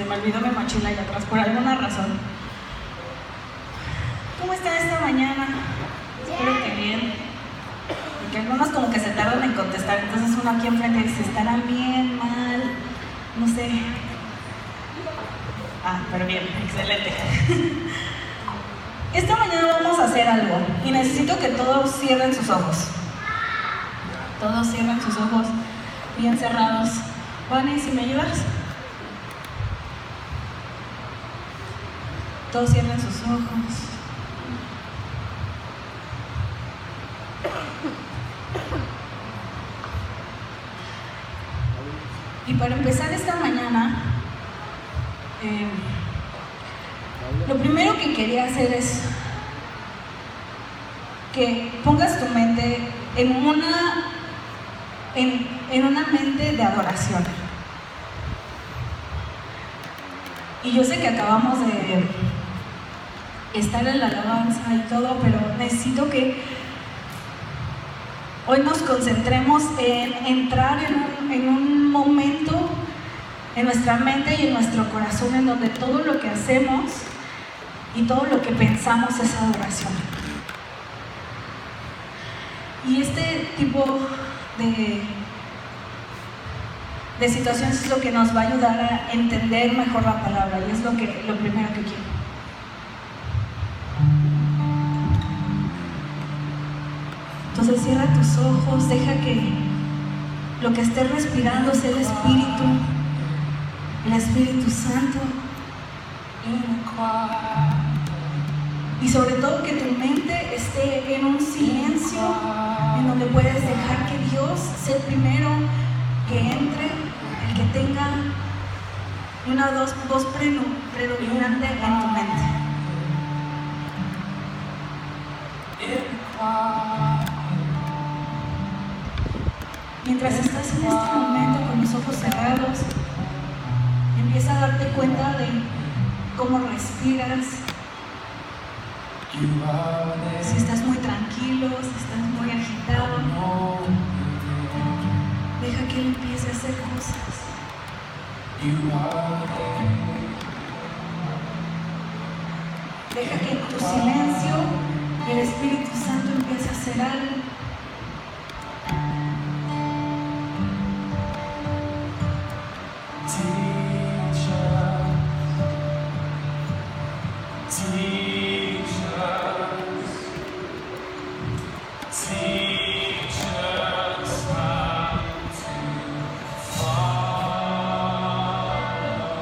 se me olvidó mi mochila allá atrás por alguna razón. ¿Cómo están esta mañana? Espero que bien. Porque algunos como que se tardan en contestar, entonces uno aquí enfrente dice, ¿estarán bien, mal? No sé. Pero bien, excelente. Esta mañana vamos a hacer algo y necesito que todos cierren sus ojos. Todos cierren sus ojos bien cerrados. Vani, ¿si me ayudas? Todos cierren sus ojos. Y para empezar esta mañana, lo primero que quería hacer es que pongas tu mente en una mente de adoración. Y yo sé que acabamos de estar en la alabanza y todo, pero necesito que hoy nos concentremos en entrar en un momento en nuestra mente y en nuestro corazón en donde todo lo que hacemos y todo lo que pensamos es adoración. Y este tipo de situaciones es lo que nos va a ayudar a entender mejor la palabra, y es lo primero que quiero. Entonces cierra tus ojos, deja que lo que estés respirando sea el Espíritu Santo. Y sobre todo que tu mente esté en un silencio en donde puedes dejar que Dios sea el primero que entre, el que tenga una voz predominante en tu mente. Mientras estás en este momento con los ojos cerrados, empieza a darte cuenta de cómo respiras. Si estás muy tranquilo, si estás muy agitado, deja que Él empiece a hacer cosas. Deja que en tu silencio el Espíritu Santo empiece a hacer algo.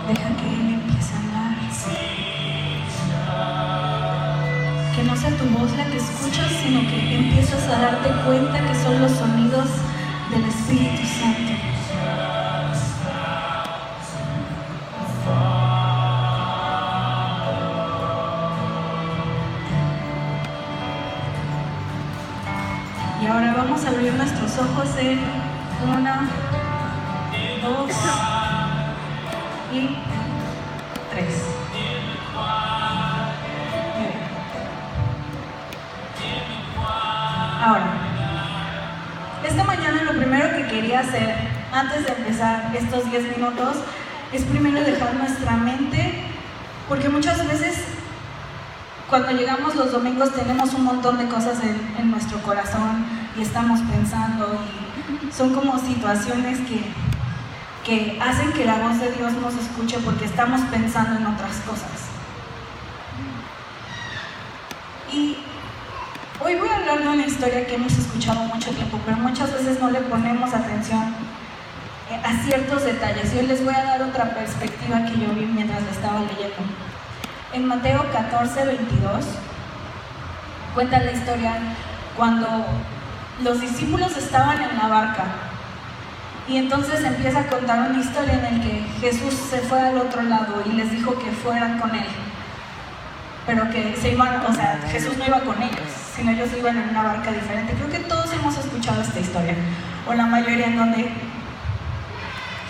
Deja que Él empiece a hablar. Que no sea tu voz la que escuchas, sino que empiezas a darte cuenta que son los sonidos del Espíritu Santo. Y ahora vamos a abrir nuestros ojos en 1, 2 y 3. Ahora, esta mañana lo primero que quería hacer antes de empezar estos 10 minutos es primero dejar nuestra mente, porque muchas veces cuando llegamos los domingos tenemos un montón de cosas en nuestro corazón y estamos pensando, y son como situaciones que hacen que la voz de Dios nos escuche porque estamos pensando en otras cosas. Y hoy voy a hablar de una historia que hemos escuchado mucho tiempo, pero muchas veces no le ponemos atención a ciertos detalles. Y hoy les voy a dar otra perspectiva que yo vi mientras la estaba leyendo. En Mateo 14, 22, cuenta la historia cuando los discípulos estaban en la barca. Y entonces empieza a contar una historia en la que Jesús se fue al otro lado y les dijo que fueran con Él. Pero que se iban, o sea, Jesús no iba con ellos, sino ellos iban en una barca diferente. Creo que todos hemos escuchado esta historia, o la mayoría, en donde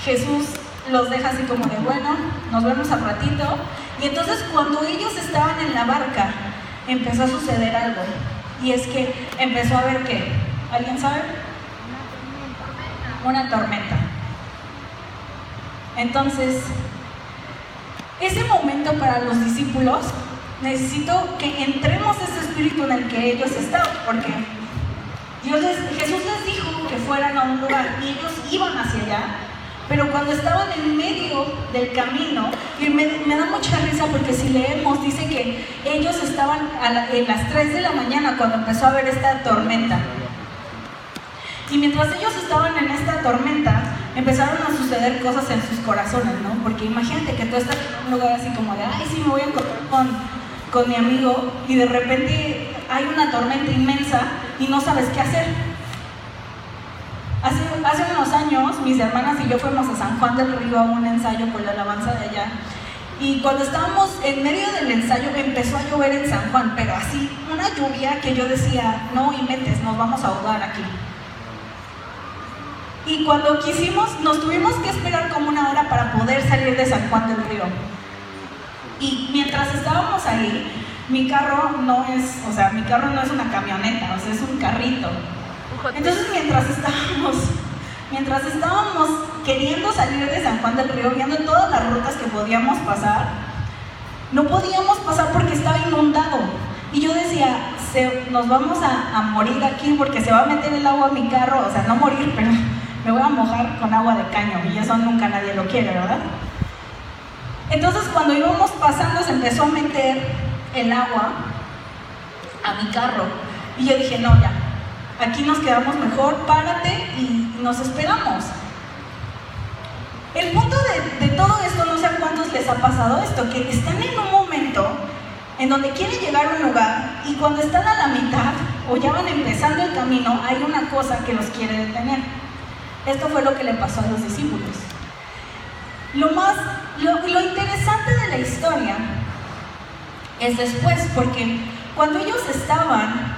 Jesús los deja así como de, bueno, nos vemos al ratito. Y entonces cuando ellos estaban en la barca, empezó a suceder algo. Y es que empezó a haber, ¿qué? ¿Alguien sabe? Una tormenta. Entonces, ese momento para los discípulos, necesito que entremos ese espíritu en el que ellos estaban, porque Jesús les dijo que fueran a un lugar y ellos iban hacia allá, pero cuando estaban en medio del camino, y me da mucha risa porque si leemos, dice que ellos estaban en las 3 de la mañana cuando empezó a haber esta tormenta. Y mientras ellos estaban en esta tormenta, empezaron a suceder cosas en sus corazones, ¿no? Porque imagínate que tú estás en un lugar así como de, ay, sí, me voy a encontrar con mi amigo, y de repente hay una tormenta inmensa y no sabes qué hacer. Hace unos años, mis hermanas y yo fuimos a San Juan del Río a un ensayo por la alabanza de allá. Y cuando estábamos en medio del ensayo, empezó a llover en San Juan, pero así, una lluvia que yo decía, no inventes, nos vamos a ahogar aquí. Y cuando quisimos, nos tuvimos que esperar como una hora para poder salir de San Juan del Río. Y mientras estábamos ahí, mi carro no es una camioneta, o sea, es un carrito. Entonces mientras estábamos queriendo salir de San Juan del Río, viendo todas las rutas que podíamos pasar, no podíamos pasar porque estaba inundado. Y yo decía, nos vamos a morir aquí porque se va a meter el agua a mi carro, o sea, no morir, pero me voy a mojar con agua de caño, y eso nunca nadie lo quiere, ¿verdad? Entonces cuando íbamos pasando se empezó a meter el agua a mi carro, y yo dije, no, ya, aquí nos quedamos mejor, párate y nos esperamos. El punto de todo esto, no sé a cuántos les ha pasado esto, que están en un momento en donde quieren llegar a un lugar y cuando están a la mitad o ya van empezando el camino, hay una cosa que los quiere detener. Esto fue lo que le pasó a los discípulos. Lo interesante de la historia es después, porque cuando ellos estaban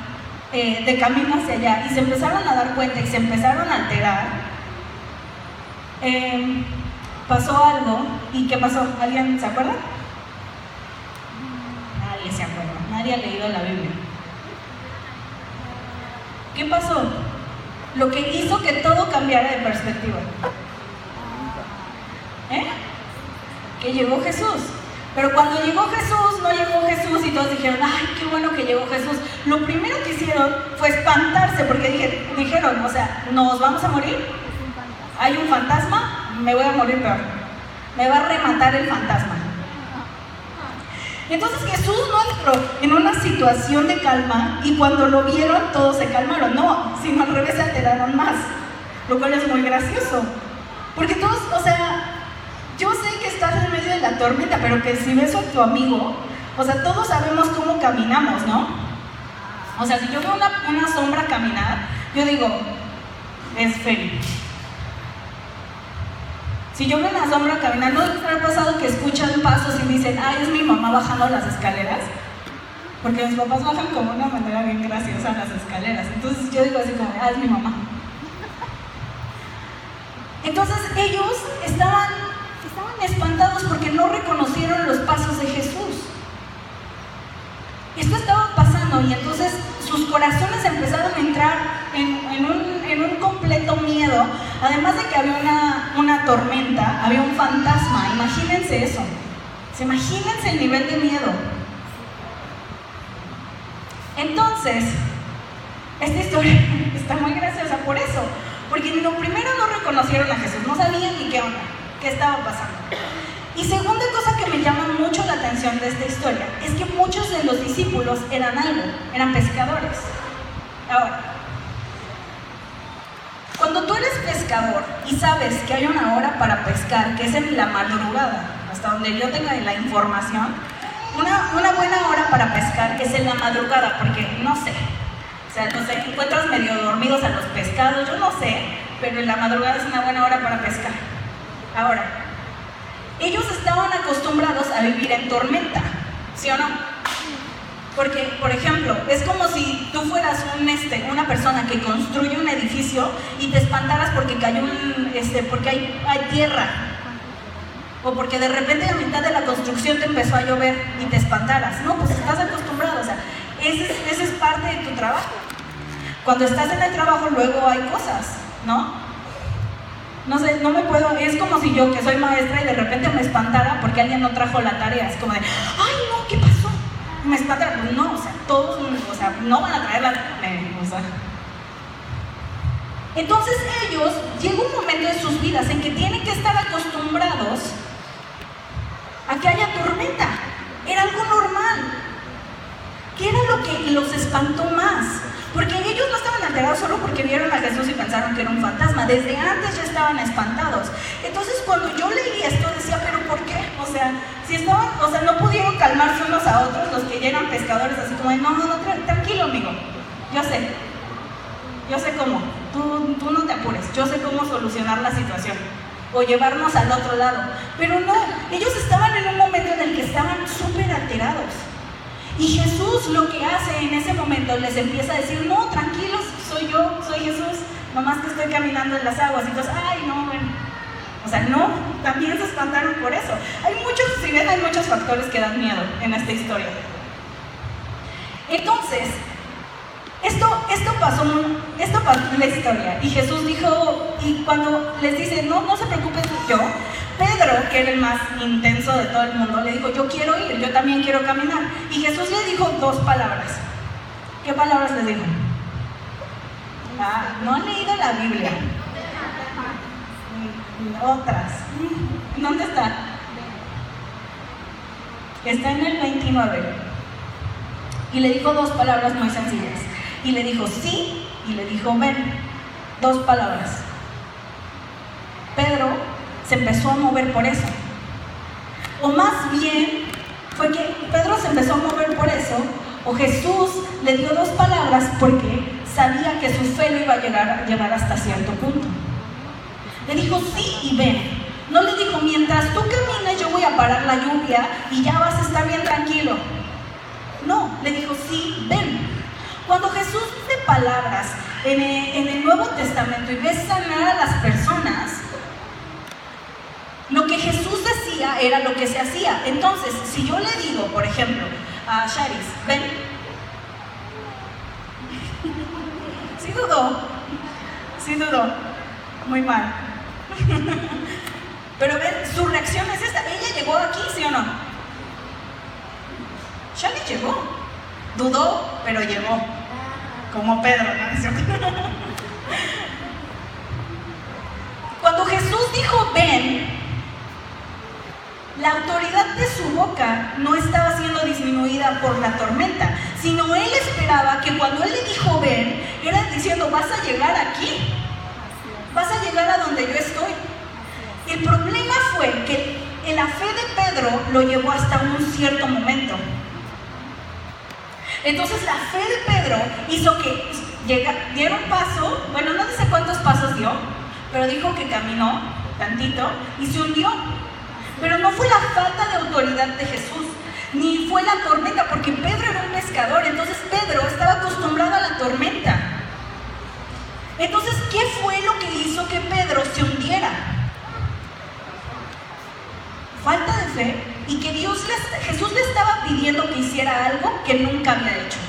de camino hacia allá y se empezaron a dar cuenta y se empezaron a alterar, pasó algo. ¿Y qué pasó? ¿Alguien se acuerda? Nadie se acuerda, nadie ha leído la Biblia. ¿Qué pasó? Lo que hizo que todo cambiara de perspectiva. Que llegó Jesús. Pero cuando llegó Jesús, no llegó Jesús y todos dijeron, ay, qué bueno que llegó Jesús. Lo primero que hicieron fue espantarse porque dijeron, o sea, ¿nos vamos a morir? ¿Hay un fantasma? Me voy a morir peor. Me va a rematar el fantasma. Entonces Jesús no entró en una situación de calma y cuando lo vieron todos se calmaron. No, sino al revés, se alteraron más. Lo cual es muy gracioso. Porque todos, o sea, yo sé que estás en medio de la tormenta, pero que si ves a tu amigo, o sea, todos sabemos cómo caminamos, ¿no? O sea, si yo veo una sombra caminar, yo digo, es Felipe. Si yo veo una sombra caminar, ¿no les ha pasado que escuchan pasos y dicen, ay, es mi mamá bajando las escaleras? Porque mis papás bajan como una manera bien graciosa las escaleras. Entonces yo digo así como, es mi mamá. Entonces ellos estaban espantados porque no reconocieron los pasos de Jesús. Esto estaba pasando y entonces sus corazones empezaron a entrar en un completo miedo. Además de que había una tormenta, había un fantasma. Imagínense eso. Imagínense el nivel de miedo. Entonces, esta historia está muy graciosa por eso. Porque lo primero no reconocieron a Jesús, no sabían ni qué onda, qué estaba pasando. Y segunda cosa que me llama mucho la atención de esta historia es que muchos de los discípulos eran pescadores. Ahora, cuando tú eres pescador y sabes que hay una hora para pescar, que es en la madrugada, hasta donde yo tenga la información, una buena hora para pescar es en la madrugada, porque no sé, o sea, no sé, encuentras medio dormidos a los pescados, yo no sé, pero en la madrugada es una buena hora para pescar. Ahora, ellos estaban acostumbrados a vivir en tormenta, ¿sí o no? Porque, por ejemplo, es como si tú fueras una persona que construye un edificio y te espantaras porque cayó porque hay tierra, o porque de repente a mitad de la construcción te empezó a llover y te espantaras. No, pues estás acostumbrado, o sea, ese es parte de tu trabajo. Cuando estás en el trabajo luego hay cosas, ¿no? No sé, no me puedo, es como si yo, que soy maestra, y de repente me espantara porque alguien no trajo la tarea. Es como de, ay no, ¿qué pasó? Me espantara. Pues no, o sea, todos, o sea, no van a traer la tarea, o sea. Entonces ellos, llega un momento de sus vidas en que tienen que estar acostumbrados a que haya tormenta. Era algo normal. ¿Qué era lo que los espantó más? Porque ellos no estaban alterados solo porque vieron a Jesús y pensaron que era un fantasma. Desde antes ya estaban espantados. Entonces cuando yo leí esto decía, ¿pero por qué? O sea, si estaban, o sea, no pudieron calmarse unos a otros los que ya eran pescadores, así como de, no, tranquilo amigo, yo sé cómo, tú no te apures, yo sé cómo solucionar la situación o llevarnos al otro lado. Pero no, ellos estaban en un momento en el que estaban súper alterados. Y Jesús lo que hace en ese momento les empieza a decir, no, tranquilos, soy yo, soy Jesús, nomás que estoy caminando en las aguas. Y entonces, ay, no, bueno. O sea, no, también se espantaron por eso. Hay muchos, si ven, hay muchos factores que dan miedo en esta historia. Entonces, esto pasó en la historia. Y Jesús dijo, y cuando les dice, no se preocupen, Pedro, que era el más intenso de todo el mundo, le dijo, yo quiero ir, yo también quiero caminar. Y Jesús le dijo 2 palabras. ¿Qué palabras les dijo? No han leído la Biblia. Otras. ¿Dónde está? Está en el 29. Y le dijo 2 palabras muy sencillas. Y le dijo sí, y le dijo ven. 2 palabras. Pedro se empezó a mover por eso. O más bien, fue que Pedro se empezó a mover por eso, o Jesús le dio 2 palabras porque sabía que su fe lo iba a llevar hasta cierto punto. Le dijo sí y ven. No le dijo, mientras tú camines yo voy a parar la lluvia y ya vas a estar bien tranquilo. No, le dijo sí, ven. Cuando Jesús dice palabras en el Nuevo Testamento y ves sanar a las personas, lo que Jesús decía era lo que se hacía. Entonces, si yo le digo, por ejemplo, a Charis, ven. Sí dudó, muy mal. Pero ven, su reacción es esta. ¿Ella llegó aquí, sí o no? Charis llegó. Dudó, pero llegó. Como Pedro, ¿no es cierto? Cuando Jesús dijo ven, la autoridad de su boca no estaba siendo disminuida por la tormenta, sino él esperaba que cuando él le dijo ven, era diciendo, vas a llegar aquí, vas a llegar a donde yo estoy. El problema fue que la fe de Pedro lo llevó hasta un cierto momento. Entonces la fe de Pedro hizo que diera un paso, bueno, no sé cuántos pasos dio, pero dijo que caminó tantito y se hundió. Pero no fue la falta de autoridad de Jesús, ni fue la tormenta, porque Pedro era un pescador, entonces Pedro estaba acostumbrado a la tormenta. Entonces, ¿qué fue lo que hizo que Pedro se hundiera? Falta de fe y que Jesús le estaba pidiendo que hiciera algo que nunca había hecho.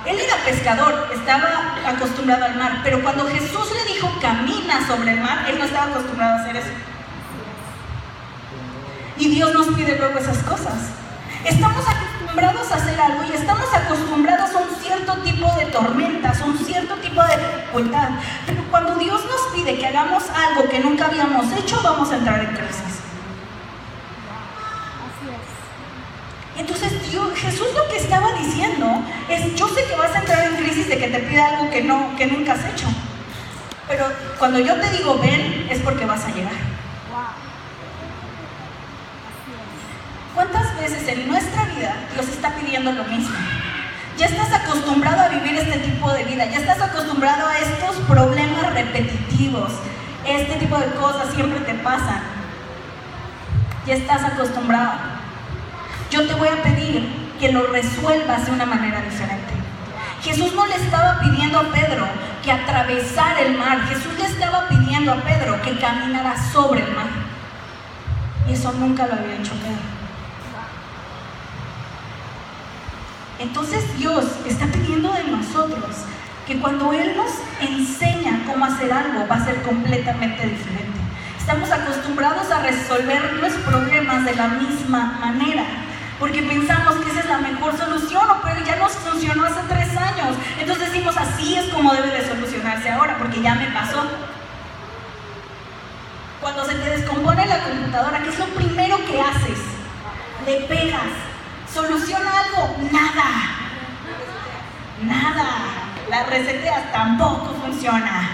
Él era pescador, estaba acostumbrado al mar, pero cuando Jesús le dijo camina sobre el mar, él no estaba acostumbrado a hacer eso. Y Dios nos pide luego esas cosas. Estamos acostumbrados a hacer algo y estamos acostumbrados a un cierto tipo de tormentas, a un cierto tipo de dificultad. Pero cuando Dios nos pide que hagamos algo que nunca habíamos hecho, vamos a entrar en crisis. Entonces Jesús lo que estaba diciendo es, yo sé que vas a entrar en crisis de que te pida algo que nunca has hecho. Pero cuando yo te digo ven, es porque vas a llegar. ¿Cuántas veces en nuestra vida Dios está pidiendo lo mismo? Ya estás acostumbrado a vivir este tipo de vida, ya estás acostumbrado a estos problemas repetitivos, este tipo de cosas siempre te pasan. Ya estás acostumbrado. Yo te voy a pedir que lo resuelvas de una manera diferente. Jesús no le estaba pidiendo a Pedro que atravesara el mar, Jesús le estaba pidiendo a Pedro que caminara sobre el mar. Y eso nunca lo había hecho Pedro. Entonces Dios está pidiendo de nosotros que cuando Él nos enseña cómo hacer algo, va a ser completamente diferente. Estamos acostumbrados a resolver los problemas de la misma manera, porque pensamos que esa es la mejor solución, pero ya nos funcionó hace 3 años. Entonces decimos, así es como debe de solucionarse ahora, porque ya me pasó. Cuando se te descompone la computadora, ¿qué es lo primero que haces? Le pegas. ¿Soluciona algo? Nada. La reseteas, tampoco funciona.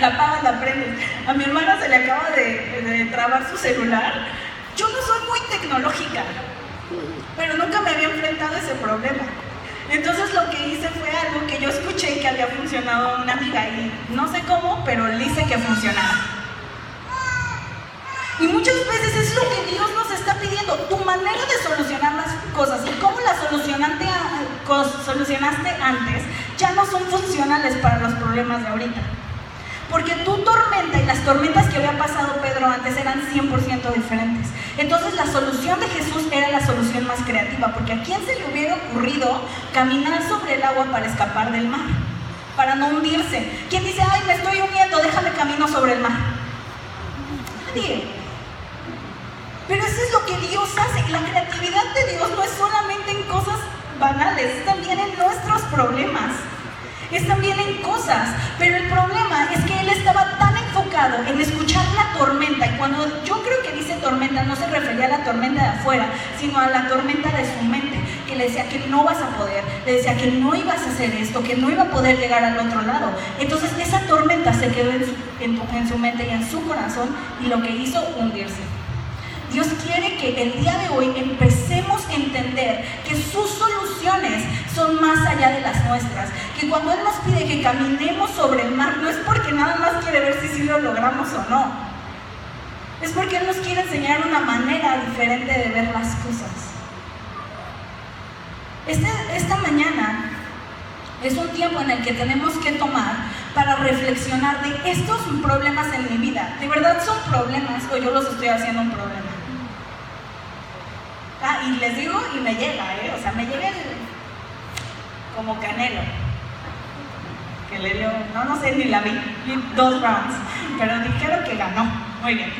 La apagas, la prendes. A mi hermana se le acaba de trabar su celular. Yo no soy muy tecnológica, pero nunca me había enfrentado a ese problema. Entonces lo que hice fue algo que yo escuché que había funcionado a una amiga y no sé cómo, pero le hice que funcionara. Y muchas veces es lo que Dios nos está pidiendo, tu manera de solucionar las cosas y cómo las solucionaste antes ya no son funcionales para los problemas de ahorita. Porque tu tormenta y las tormentas que había pasado Pedro antes eran 100% diferentes. Entonces la solución de Jesús era la solución más creativa, porque ¿a quién se le hubiera ocurrido caminar sobre el agua para escapar del mar? Para no hundirse. ¿Quién dice, ay, me estoy hundiendo, déjame camino sobre el mar? Nadie. Pero eso es lo que Dios hace. La creatividad de Dios no es solamente en cosas banales, es también en nuestros problemas. Es también en cosas, pero el problema es que él estaba tan enfocado en escuchar la tormenta, y cuando yo creo que dice tormenta, no se refería a la tormenta de afuera, sino a la tormenta de su mente, que le decía que no vas a poder, le decía que no ibas a hacer esto, que no iba a poder llegar al otro lado. Entonces esa tormenta se quedó en su mente y en su corazón, y lo que hizo, hundirse. Dios quiere que el día de hoy empecemos a entender que sus soluciones son más allá de las nuestras. Que cuando Él nos pide que caminemos sobre el mar, no es porque nada más quiere ver si sí lo logramos o no. Es porque Él nos quiere enseñar una manera diferente de ver las cosas. Esta mañana es un tiempo en el que tenemos que tomar para reflexionar de estos problemas en mi vida. ¿De verdad son problemas o yo los estoy haciendo un problema? Y les digo, y me llega, o sea, me llega como Canelo, que le dio, no sé, ni la vi 2 rounds, pero dijeron que ganó. Muy bien.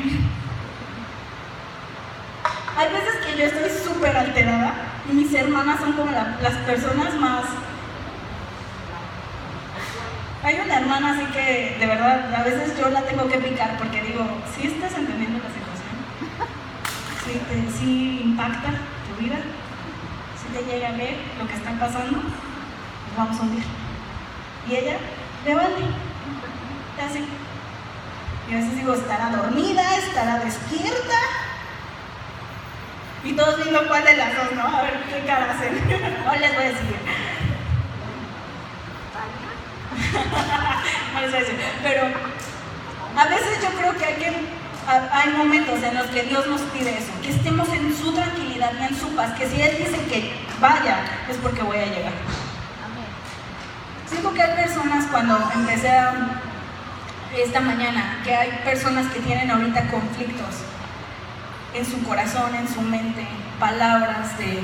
Hay veces que yo estoy súper alterada y mis hermanas son como las personas más... Hay una hermana así que, de verdad, a veces yo la tengo que picar porque digo, ¿sí estás entendiendo la situación? ¿Sí impacta tu vida? ¿Sí te llega a ver lo que está pasando? Nos vamos a hundir. Y ella, le vale, así. Y a veces digo, ¿estará dormida? ¿Estará despierta? Y todos viendo cuál de las dos, ¿no? A ver qué cara hacen. No les voy a decir. No les voy a decir. Pero a veces yo creo que hay momentos en los que Dios nos pide eso, que estemos en su tranquilidad y en su paz, que si Él dice que vaya, es porque voy a llegar. Siento que hay personas, cuando empecé esta mañana, que hay personas que tienen ahorita conflictos en su corazón, en su mente, palabras de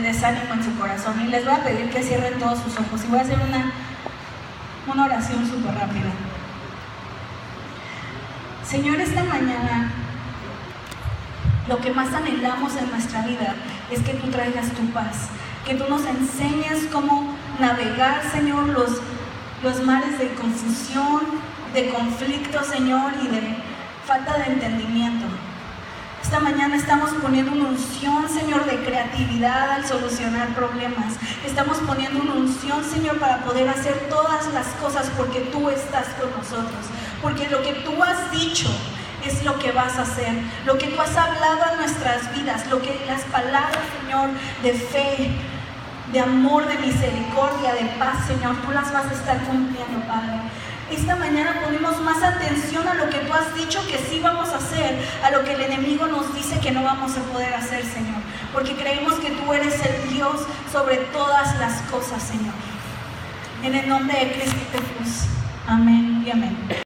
desánimo en su corazón, y les voy a pedir que cierren todos sus ojos y voy a hacer una oración súper rápida. Señor, esta mañana lo que más anhelamos en nuestra vida es que tú traigas tu paz, que tú nos enseñes cómo navegar, Señor, los mares de confusión, de conflicto, Señor, y de falta de entendimiento. Esta mañana estamos poniendo una unción, Señor, de creatividad al solucionar problemas. Estamos poniendo una unción, Señor, para poder hacer todas las cosas porque tú estás con nosotros. Porque lo que tú has dicho es lo que vas a hacer. Lo que tú has hablado a nuestras vidas, las palabras, Señor, de fe, de amor, de misericordia, de paz, Señor, tú las vas a estar cumpliendo, Padre. Esta mañana ponemos más atención a lo que tú has dicho que sí vamos a hacer, a lo que el enemigo nos dice que no vamos a poder hacer, Señor. Porque creemos que tú eres el Dios sobre todas las cosas, Señor. En el nombre de Cristo Jesús. Amén y amén.